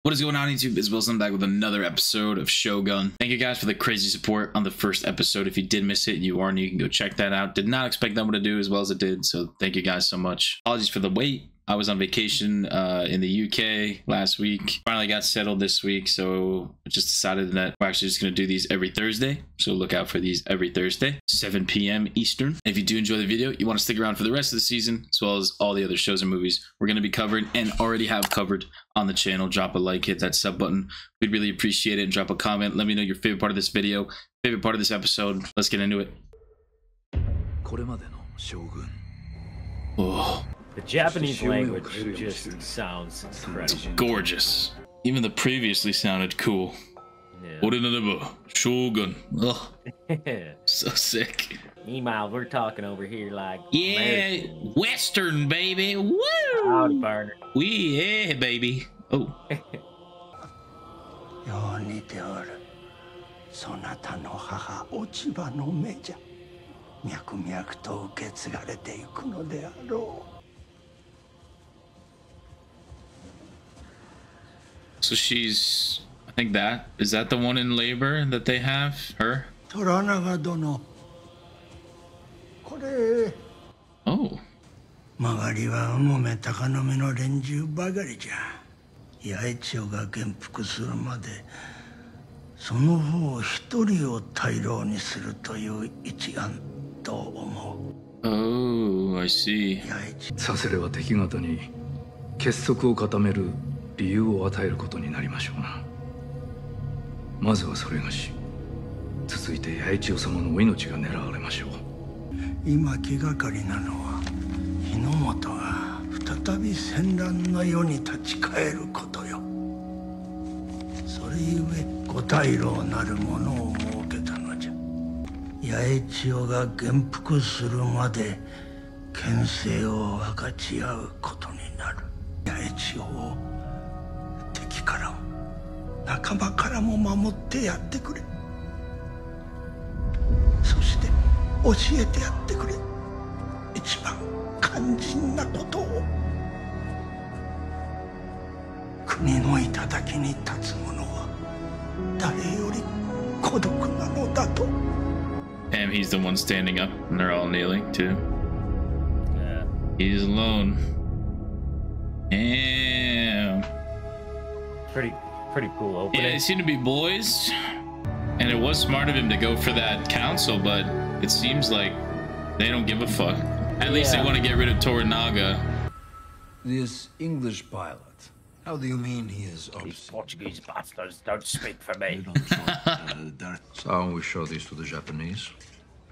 What is going on, YouTube? It's Wilson back with another episode of Shogun. Thank you guys for the crazy support on the first episode. If you did miss it and you are new, you can go check that out. Did not expect that one to do as well as it did, so thank you guys so much. Apologies for the wait. I was on vacation in the UK last week. Finally got settled this week, so I just decided that we're actually just going to do these every Thursday. So look out for these every Thursday, 7 p.m. Eastern. And if you do enjoy the video, you want to stick around for the rest of the season, as well as all the other shows and movies we're going to be covering and already have covered on the channel. Drop a like, hit that sub button. We'd really appreciate it. And drop a comment. Let me know your favorite part of this video, favorite part of this episode. Let's get into it. Oh. The Japanese language just sounds incredible. Gorgeous. Even the previously sounded cool. Yeah. Shogun. Oh, so sick. Meanwhile, we're talking over here like American. Western, baby. Woo! Howdy, partner. Yeah, baby. Oh. So she's, I think is that the one in labor that they have? Her? Oh. Oh, I see. させれば敵方に結束を固める理由を与えることになりましょうな。まずはそれがし、続いて八重千代様のお命が狙われましょう。今気がかりなのは日の本が再び戦乱の世に立ち返ることよ。それゆえ五大老なるものを設けたのじゃ。八重千代が元服するまで権勢を分かち合うことになる。八重千代を敵からも仲間からも守ってやってくれ。そして教えてやってくれ。一番肝心なことを。国の頂に立つ者は誰より孤独なのだと。Damn, he's the one standing up and they're all kneeling too. Yeah. He's alone. Damn. Pretty cool opening. Yeah, they seem to be boys. And it was smart of him to go for that council, but it seems like they don't give a fuck. At least they want to get rid of Toranaga. This English pilot, how do you mean he is obscene? These Portuguese bastards don't speak for me. So we show this to the Japanese,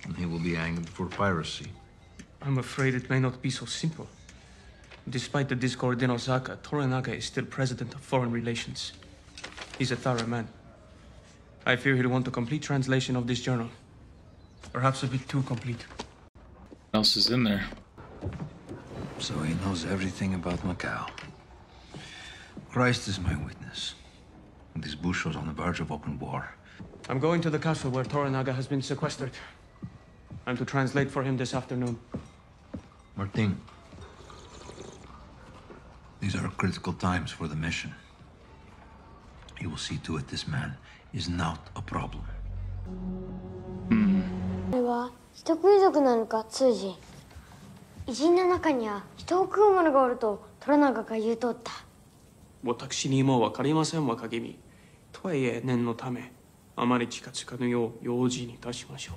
and he will be hanged for piracy. I'm afraid it may not be so simple. Despite the discord in Osaka, Toranaga is still president of foreign relations. He's a thorough man. I fear he'll want a complete translation of this journal. Perhaps a bit too complete. What else is in there? So he knows everything about Macau. Christ is my witness. This bush was on the verge of open war. I'm going to the castle where Toranaga has been sequestered. I'm to translate for him this afternoon. Martin, these are critical times for the mission. You will see to it this man is not a problem. これは人食い族なのか、通詞。偉人の中には人を食う者がおると虎長が言うとった。私にもわかりません若君。とはいえ念のため、あまり近づかぬよう用心にいたしましょう。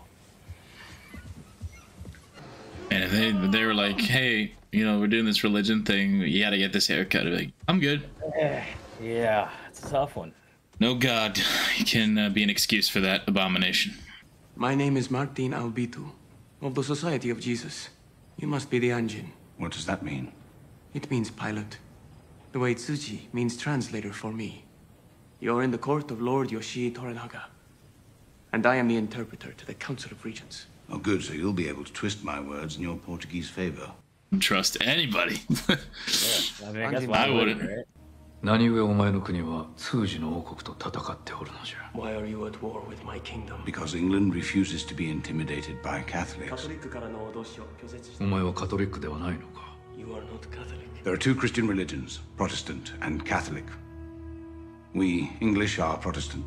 And if they were like, hey, you know, we're doing this religion thing, you gotta get this haircut. I'd be like, I'm good. Yeah, it's a tough one. No god can be an excuse for that abomination. My name is Martin Albitu, of the Society of Jesus. You must be the Anjin. What does that mean? It means pilot. The way Tsuji means translator for me. You're in the court of Lord Yoshii Toranaga. And I am the interpreter to the Council of Regents. Oh, good, so you'll be able to twist my words in your Portuguese favor. Trust anybody. Yeah, I mean, I guess I wouldn't. Right? 何故お前の国は通詞の王国と戦っておるのじゃ。 Why are you at war with my kingdom? Because England refuses to be intimidated by Catholics. カトリックからの脅しを拒絶してお前はカトリックではないのか。 You are not Catholic. There are two Christian religions, Protestant and Catholic. We English are Protestant.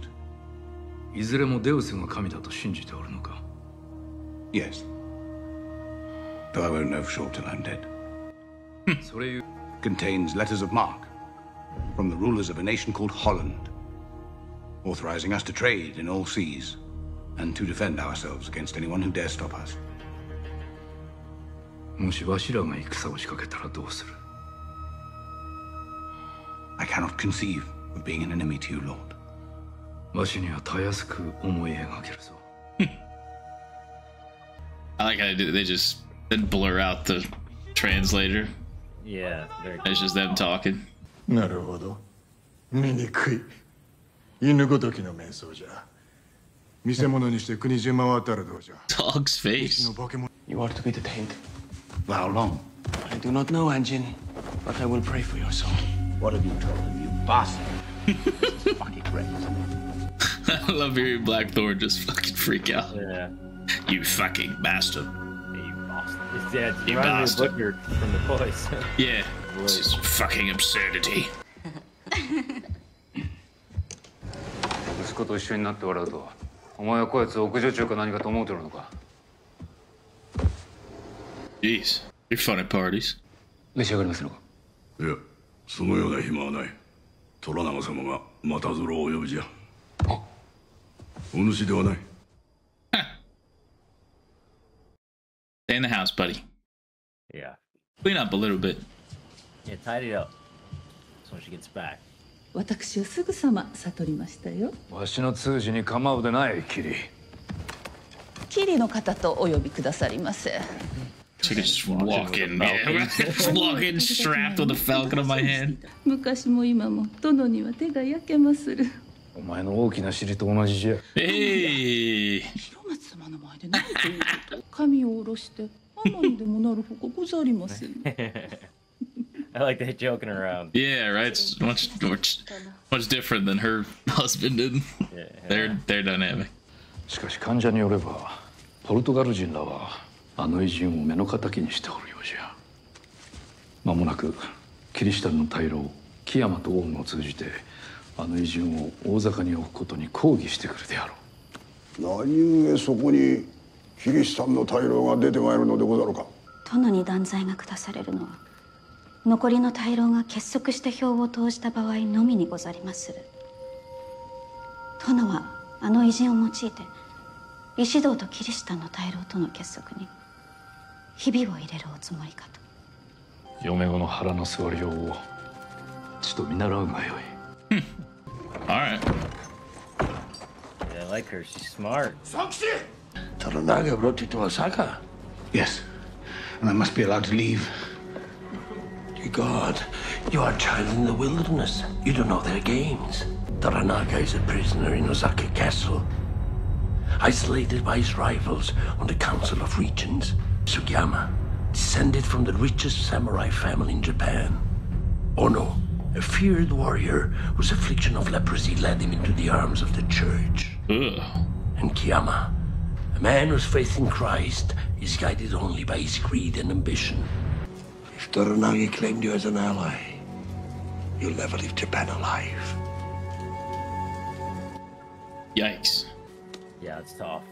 いずれもデウスが神だと信じておるのか？ Yes. Though I won't know for sure till I'm dead. それゆ Contains letters of marque from the rulers of a nation called Holland, authorizing us to trade in all seas and to defend ourselves against anyone who dares stop us. もしわしらが戦を仕掛けたらどうする？ I cannot conceive of being an enemy to you, Lord. わしにはたやすく思い描けるぞ。I like how they just then blur out the translator. Yeah, very It's just them talking. なるほど。醜い。犬ごときの瞑想じゃ。見せ物にして国中回ったらどうじゃ。 Dog's face. You are to be detained. For how long? I do not know, Anjin, but I will pray for your soul. What have you told him, you bastard? This is fucking great. I love hearing Blackthorn just fucking freak out. Yeah. You fucking bastard. You bastard. Yeah, it's You reminding me of bastard. Butcher from the voice. Yeah. This is fucking absurdity. 息子と一緒になって笑うと、お前はこやつ屋上中か何かと思うとるのか？ Jeez. You're fun at parties. 召し上がりますのか？いや、そのような暇はない。虎長様がまたぞろをお呼びじゃ。お主ではない。Stay in the house, buddy. Yeah. Clean up a little bit. Yeah, tidy up. So when she gets back. 私はすぐさま悟りましたよ。わしの通じに構うでない、キリ。キリの方とお呼びくださりませ。 So you can just walk in, man. Walk in strapped with a falcon on my hand. 昔も今も殿には手が焼けまする。お前の大きな尻と同じじゃ。Hey. 広松様の前で何ということ。髪を下ろして天にでもなるほかござりません。 I like that joking around. Yeah, right. It's much different than her husband and their dynamic. しかし患者によれば、ポルトガル人らはあの偉人を目の敵にしておるようじゃ。間もなくキリシタンの大老木山と王を通じてあの偉人を大坂に置くことに抗議してくるであろう。何故そこにキリシタンの大老が出てまいるのでござるか。殿に断罪が下されるのは残りの大老が結束して票を投じた場合のみにござりまする。殿はあの偉人を用いて石堂とキリシタンの大老との結束にひびを入れるおつもりかと。嫁子の腹の座りようをちと見習うがよい。All right. Yeah, I like her. She's smart. Toranaga brought you to Osaka. Yes. And I must be allowed to leave. Dear God, you are a child in the wilderness. You don't know their games. Toranaga is a prisoner in Osaka Castle, isolated by his rivals on the Council of Regents. Sugiyama, descended from the richest samurai family in Japan. Ono, a feared warrior whose affliction of leprosy led him into the arms of the church. Ugh. And Kiyama, a man whose faith in Christ is guided only by his greed and ambition. If Toranagi claimed you as an ally, you'll never leave Japan alive. Yikes. Yeah, it's tough.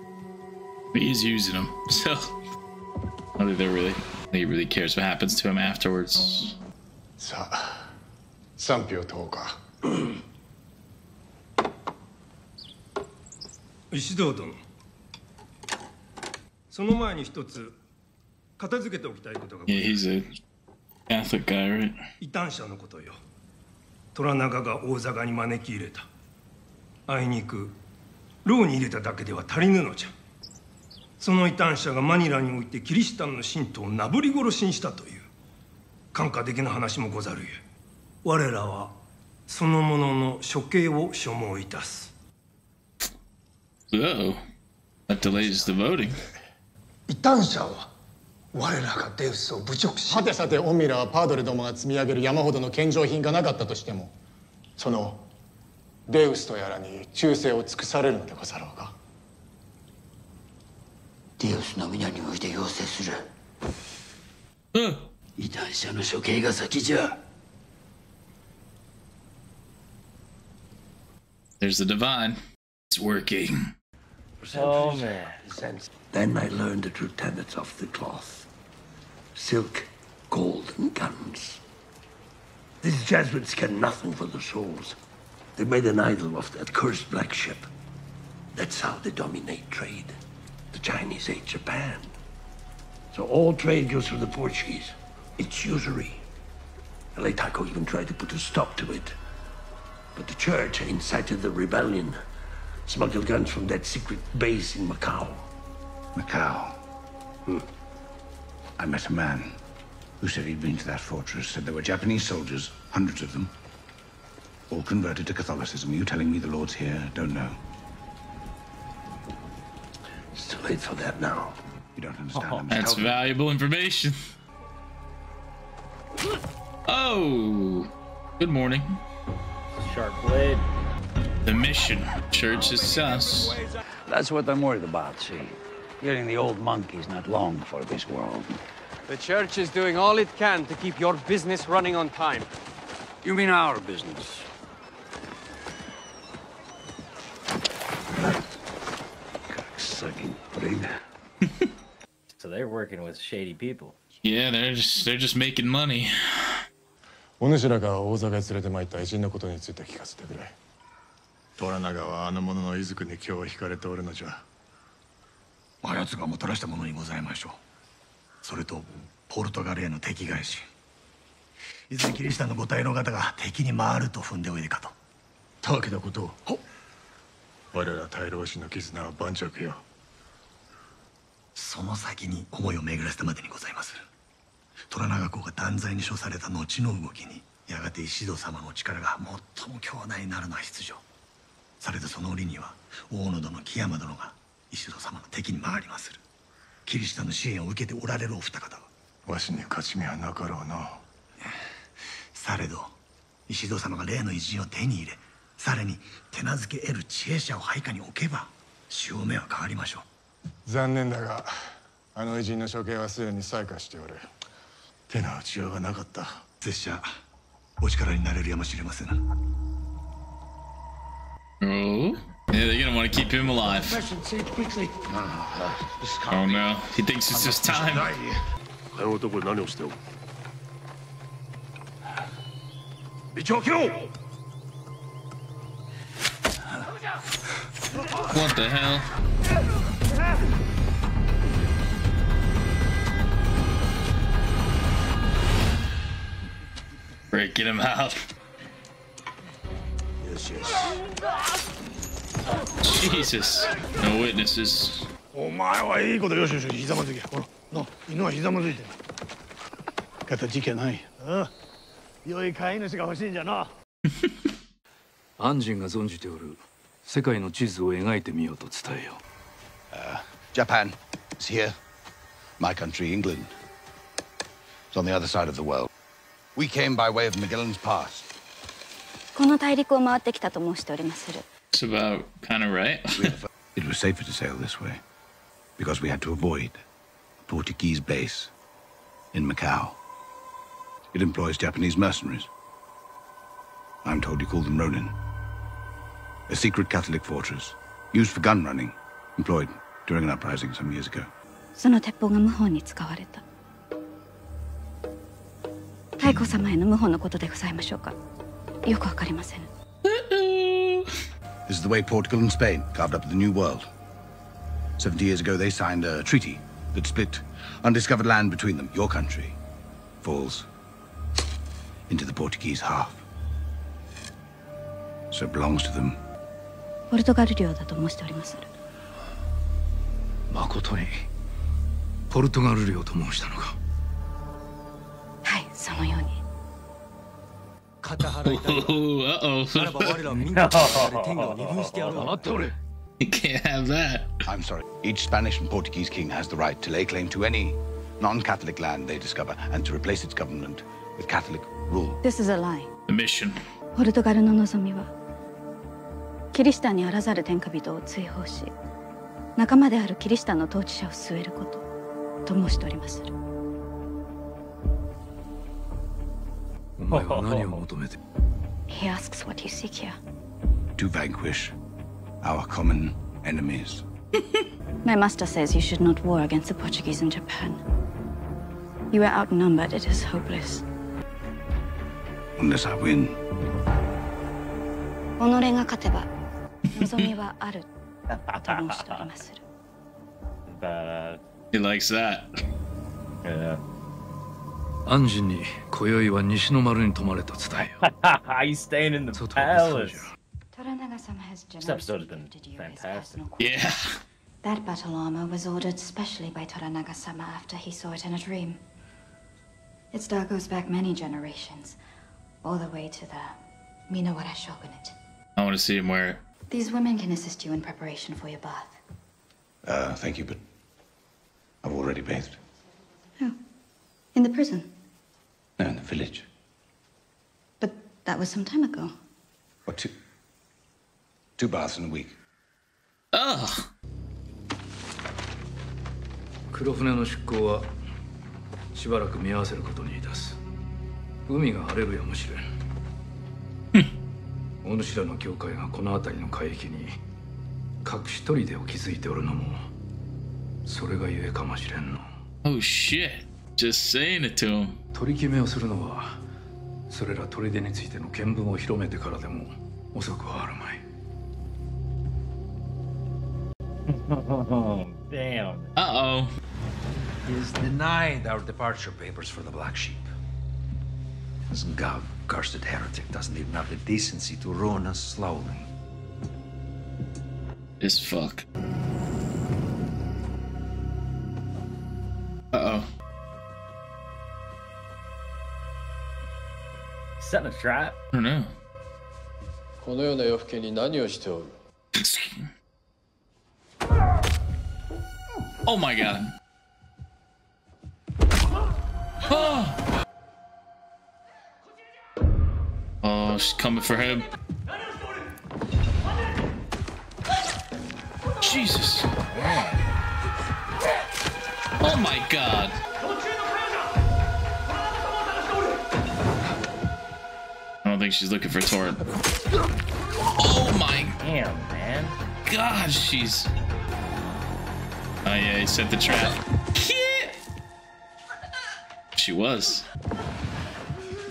He's using him, so I don't think he really cares what happens to him afterwards. さあ、賛否を問おうか。石堂殿、その前に一つ片付けておきたいことが。 Yeah, he's a Catholic guy, right? 異端者のことよ。虎長が大坂に招き入れた。あいにく牢に入れただけでは足りぬのじゃ。その異端者がマニラにおいてキリシタンの信徒をなぶり殺しにしたという感化的な話もござるゆえ、我らはその者の処刑を所望いたす。Oh, that delays the voting. 異端者は我らがデウスを侮辱し、はてさてオミラはパードレどもが積み上げる山ほどの献上品がなかったとしても、そのデウスとやらに忠誠を尽くされるのでござろうか。デウスの皆において要請する。異端者の処刑が先じゃ。There's the divine. It's working. Oh man. Then I learned the true tenets of the cloth. Silk, gold, and guns. These Jesuits care nothing for the souls. They made an idol of that cursed black ship. That's how they dominate trade. The Chinese hate Japan. So all trade goes through the Portuguese. It's usury. Leitaco even tried to put a stop to it. But the church incited the rebellion. Smuggled guns from that secret base in Macau. Macau? I met a man who said he'd been to that fortress, said there were Japanese soldiers, hundreds of them, all converted to Catholicism. You telling me the Lord's here? Don't know. It's too late for that now. You don't understand. That's valuable information. Oh, good morning. Sharp blade. The mission, church is sus. That's what I'm worried about, see. Getting the old monkey's not long for this world. The church is doing all it can to keep your business running on time. You mean our business? Cocksucking prig. So they're working with shady people. Yeah, they're just making money. お主らが大坂へ連れて参った偉人のことについて聞かせてくれ。虎長はあの者の衣服に今日惹かれておるのじゃ。あやつがもたらしたものにございましょう。それとポルトガルへの敵返し。いずれキリシタンのご大老方が敵に回ると踏んでおいでかと。たわけたことを。我ら大老氏の絆は盤石よ。その先に思いを巡らせたまでにございます。虎長公が断罪に処された後の動きにやがて石戸様の力が最も強大になるのは必定。されどその折には大野殿木山殿が石戸様の敵に回りまする。キリシタンの支援を受けておられるお二方はわしに勝ち目はなかろうな。されど石戸様が例の偉人を手に入れ、さらに手なずけ得る知恵者を配下に置けば潮目は変わりましょう。残念だがあの偉人の処刑はすでに再開しておる。手の打ちようがなかった。拙者お力になれるやもしれません。Oh, yeah, they're gonna want to keep him alive. Oh no, he thinks it's just time. What the hell? Breaking him out. Jesus. No witnesses. お前はいいことよしよしひざまずけ。ほらな犬はひざまずいて形じゃない。良い飼い主が欲しいんじゃな。安人が存じておる世界の地図を描いてみようと伝えよう。Japan is here. My country, England. It's on the other side of the world. We came by way of Magellan's Pass. この大陸を回ってきたと申しておりまする。It's about kind of right. It was safer to sail this way because we had to avoid a Portuguese base in Macau. It employs Japanese mercenaries. I'm told you call them Ronin. A secret Catholic fortress used for gun running, employed during an uprising some years ago. その鉄砲が謀反に使われた。太后様への謀反のことでございましょうか。よくわかりません。This is the way Portugal and Spain carved up the New World. 70 years ago, they signed a treaty that split undiscovered land between them. Your country falls into the Portuguese half. So it belongs to them. ポルトガル領だと申しております。まことにポルトガル領と申したのか。はい、そのように。Uh-oh. You can't have that. I'm sorry. Each Spanish and Portuguese king has the right to lay claim to any non-Catholic land they discover and to replace its government with Catholic rule. This is a lie. The mission. ポルトガルの望みはキリシタンにあらざる天下人を追放し、仲間であるキリシタンの統治者を据えることと申しておりまする。お前は何を求めて？ He asks what you seek here. to vanquish our common enemies. My master says you should not war against the Portuguese in Japan. You are outnumbered, it is hopeless. Unless I win. 己が勝てば望みはあると申しておりまする。He likes that. Yeah. 安心に今宵は西の丸に泊まれと伝えよ。He's staying in the palace. This episode has been fantastic. Yeah. That battle armor was ordered specially by Toranaga-sama after he saw it in a dream. Its star goes back many generations, all the way to the Minawara Shogunate. I want to see him wear it. These women can assist you in preparation for your bath. Thank you, but I've already bathed. Oh, in the prison? No, in the village. But that was some time ago. What, two baths in a week? Ugh. 黒船の出港はしばらく見合わせることにいたす。海が荒れるやもしれん。お主らの教会がこの辺りの海域に隠し砦を築いておるのもそれがゆえかもしれんの。Oh shit. Just saying it to him. 取り決めをするのはそれら砦についての見聞を広めてからでも遅くはあるまい。Damn. Uh-oh. He's denied our departure papers for the Black Sheep. This Gav, cursed heretic, doesn't even have the decency to ruin us slowly. As fuck. Uh-oh. Setting a trap? I don't know. このような夜更けに何をしておる Oh my god. Oh. Oh, she's coming for him. Jesus. Oh my god. I don't think she's looking for Torrent. Oh my. Damn, man. God, she's. Oh yeah, he set the trap. She was.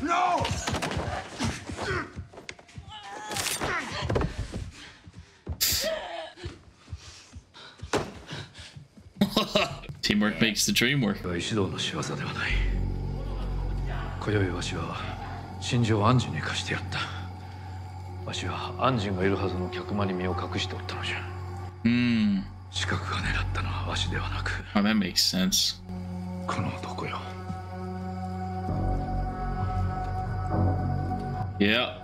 No! Teamwork makes the dream work. 石堂の仕業ではない。今宵わしは真珠を安心に貸してやった。わしは安心がいるはずの客間に身を隠しておったのじゃ。刺客が狙ったのはわしではなく。Oh, that makes sense. この男よ。Yeah.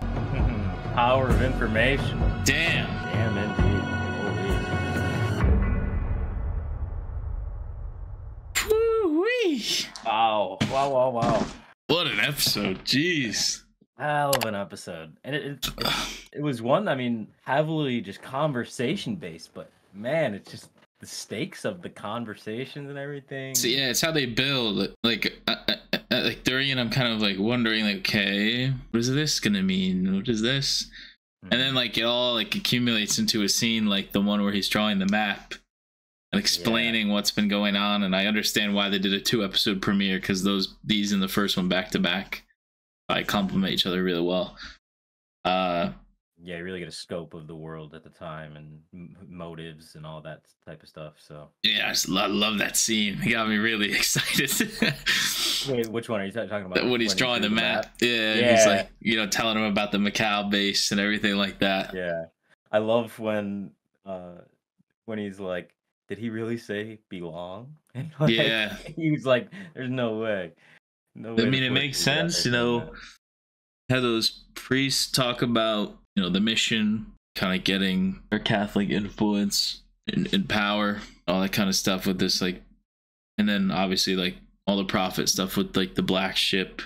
Power of information. Damn. Damn, indeed. Woo-wee. Wow. Wow, wow, wow. What an episode. Jeez. Hell of an episode. And it was one, I mean, heavily just conversation based, but man, it's just the stakes of the conversations and everything. So yeah, it's how they build. Like during it, I'm kind of like wondering, like, okay, what is this gonna mean? What is this? And then like it all like accumulates into a scene like the one where he's drawing the map and explaining what's been going on. And I understand why they did a 2-episode premiere, because these and the first one back to back, I complement each other really well. Yeah, you really get a scope of the world at the time and motives and all that type of stuff. So yeah, I just love that scene. It got me really excited. Wait, which one are you talking about? When he's drawing the map. Yeah, he's like, you know, telling him about the Macau base and everything like that. Yeah, I love when he's like, did he really say belong? Like, yeah, he was like, there's no way. No way. I mean, it makes sense, you know, how those priests talk about, you know, the mission, kind of getting their Catholic influence in power, all that kind of stuff with this, like, and then obviously like all the prophet stuff with like the black ship,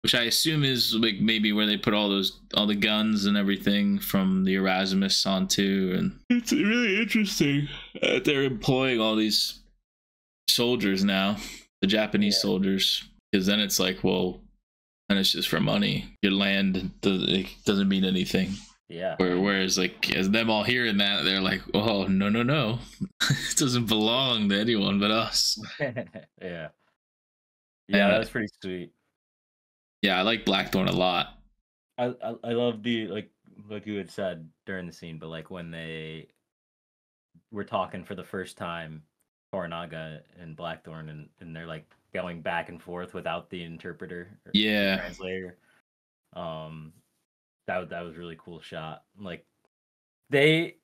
which I assume is like maybe where they put all the guns and everything from the Erasmus onto. And it's really interesting that they're employing all these soldiers now, the Japanese soldiers, because then it's like, well, and it's just for money. Your land, it doesn't mean anything. Yeah. Whereas like as them all hearing that, they're like, oh no. It doesn't belong to anyone but us. Yeah. And, That was pretty sweet. Yeah, I like Blackthorn a lot. I love the like you had said during the scene, but like when they were talking for the first time, Toranaga and Blackthorn, and they're like going back and forth without the interpreter or Yeah. translator. That was really cool shot. Like they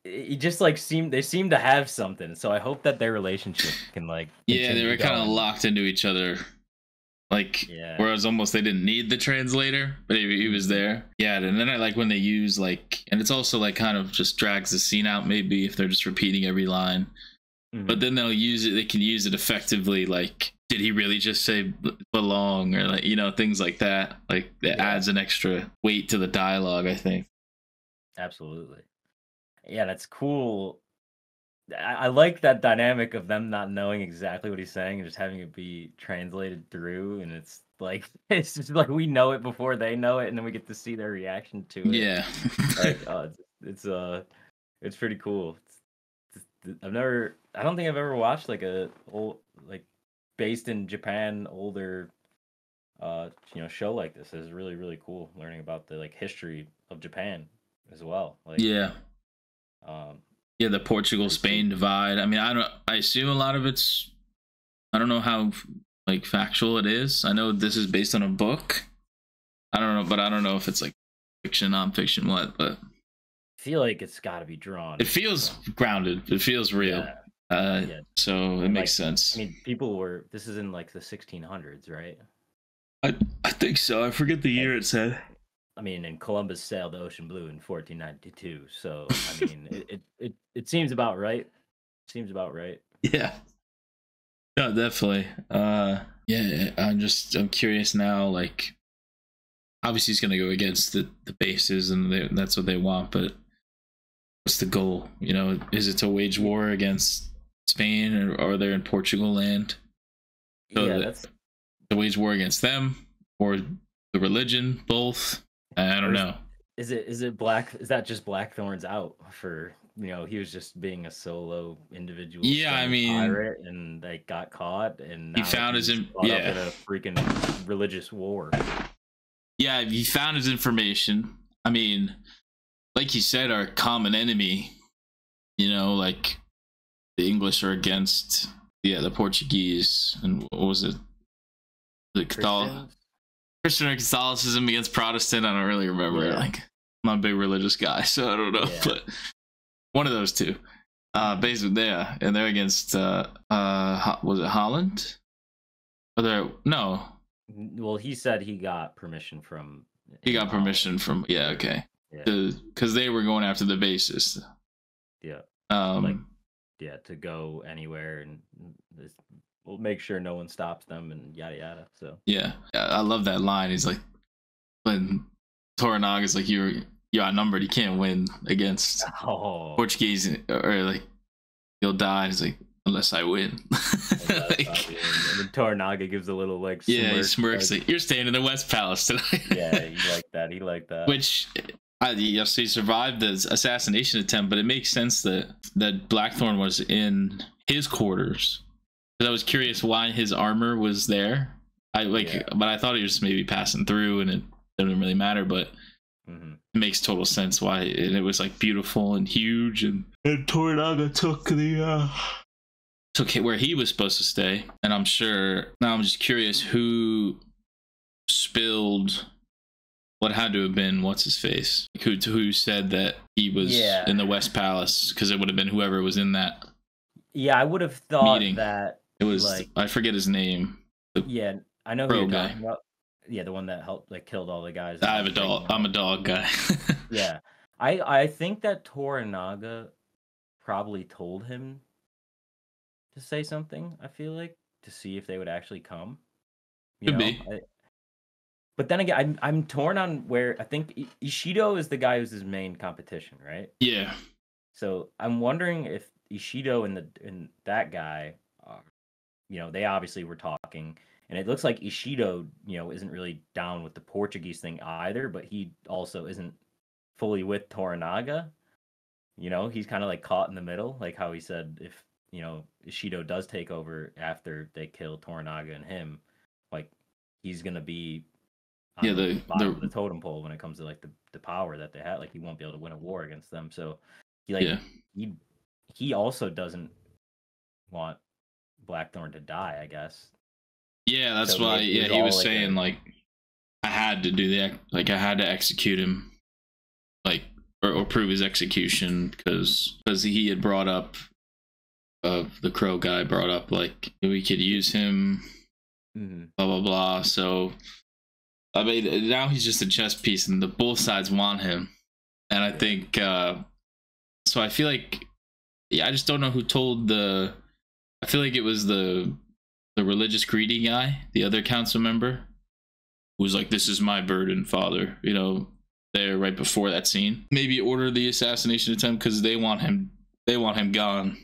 seem to have something, so I hope that their relationship can like Yeah, they continue were kind of going. locked into each other. Like, whereas almost they didn't need the translator, but he was there. Yeah, and then I like when they use like, and it's also like kind of just drags the scene out maybe if they're just repeating every line. But then they'll use it, they can use it effectively, like, did he really just say belong, or like, you know, things like that. Like, it adds an extra weight to the dialogue, I think. Absolutely. Yeah, that's cool. I like that dynamic of them not knowing exactly what he's saying and just having it be translated through, and it's just like we know it before they know it, and then we get to see their reaction to it. Yeah. Like, it's pretty cool. I don't think I've ever watched like a old, like, based in Japan, older show like this. It's really, really cool learning about the like history of Japan as well. Like, yeah, the Portugal-Spain divide. I mean, I assume a lot of it's, I don't know how like factual it is. I know this is based on a book. I don't know, but I don't know if it's like fiction, nonfiction, what, but I feel like it's got to be drawn. It feels grounded. It feels real. So it makes sense. I mean, this is in like the 1600s, right? I think so. I forget the year it said. I mean, and Columbus sailed the ocean blue in 1492. So I mean, it seems about right. Seems about right. Yeah. No, definitely. Yeah, I'm curious now. Like, obviously, he's gonna go against the bases, and that's what they want. But what's the goal? You know, is it to wage war against Spain, or they're in Portugal land? So that's to wage war against them, or the religion, both. I don't know. Is it black? Is that just Blackthorn's out for, he was just being a solo individual? Yeah, I mean, pirate, and they got caught, and now he found his up in a freaking religious war. Yeah, he found his information. I mean, like you said, our common enemy. Like the English are against the Portuguese, and what was it? The Christian or Catholicism against Protestant. I don't really remember. Yeah. Like, I'm not a big religious guy, so I don't know. Yeah. But one of those two. Basically, and they're against was it Holland? No. Well, he said he got permission from. He got permission from. Yeah. Okay. Because they were going after the bases. Yeah. To go anywhere, and we'll make sure no one stops them, and yada yada. So yeah, I love that line. He's like, when Toranaga's like, you're outnumbered, you can't win against Portuguese, or like you'll die. He's like, unless I win. Like, and then Toranaga gives a little like smirk, he smirks like, you're staying in the West Palace tonight. Yeah, he liked that. Which so he survived the assassination attempt, but it makes sense that Blackthorn was in his quarters. Because I was curious why his armor was there. But I thought he was just maybe passing through, and it didn't really matter. But it makes total sense why, and it was like beautiful and huge. And Toranaga took where he was supposed to stay. And I'm just curious who spilled what had to have been what's his face, who said that he was in the West Palace, because it would have been whoever was in that. Yeah, I would have thought that it was I forget his name. I know who you're talking about. Yeah, the one that killed all the guys. I'm a dog guy. Yeah, I think that Toranaga probably told him to say something. I feel like, to see if they would actually come. Could be. But then again, I'm torn on where I think Ishido is the guy who's his main competition, right? Yeah. So I'm wondering if Ishido and that guy, they obviously were talking, and it looks like Ishido, isn't really down with the Portuguese thing either, but he also isn't fully with Toranaga. You know, he's kind of like caught in the middle, like how he said if, you know, Ishido does take over after they kill Toranaga and him, like he's gonna be on the bottom of the totem pole when it comes to like the power that they have. Like he won't be able to win a war against them. So he like he also doesn't want Blackthorn to die, I guess. Yeah, that's why. Yeah, he was saying like I had to do that. Like I had to execute him, like or prove his execution because he had brought up, the Crow guy brought up like we could use him, blah blah blah. So I mean, now he's just a chess piece, and both sides want him, and I think so. I feel like I just don't know who told the. I feel like it was the religious greedy guy, the other council member, who was like, "This is my burden, Father." You know, there right before that scene. Maybe order the assassination attempt because they want him. They want him gone.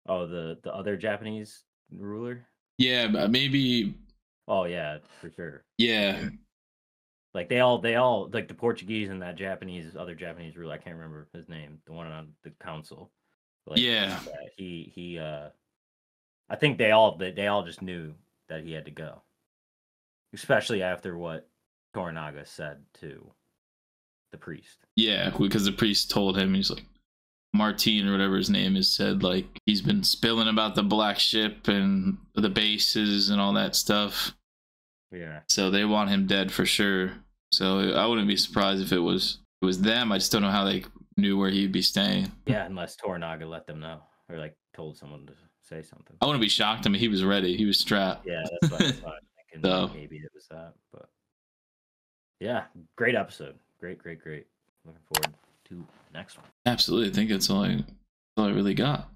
Oh, the other Japanese ruler. Yeah, maybe. Oh yeah, for sure. Yeah. Like they all like the Portuguese and that other Japanese ruler. I can't remember his name. The one on the council. Like, yeah. He I think they all just knew that he had to go, especially after what Toranaga said to the priest. Yeah, because the priest told him, he's like, Martin or whatever his name is, said like he's been spilling about the black ship and the bases and all that stuff. Yeah. So they want him dead for sure. So I wouldn't be surprised if it was them. I just don't know how they knew where he'd be staying. Yeah, unless Toranaga let them know or like told someone to say something. I wouldn't be shocked. I mean, he was ready. He was strapped. Yeah, that's what I'm thinking. So. Maybe it was that, but yeah, great episode. Great. Looking forward to the next one. Absolutely. I think that's all I really got.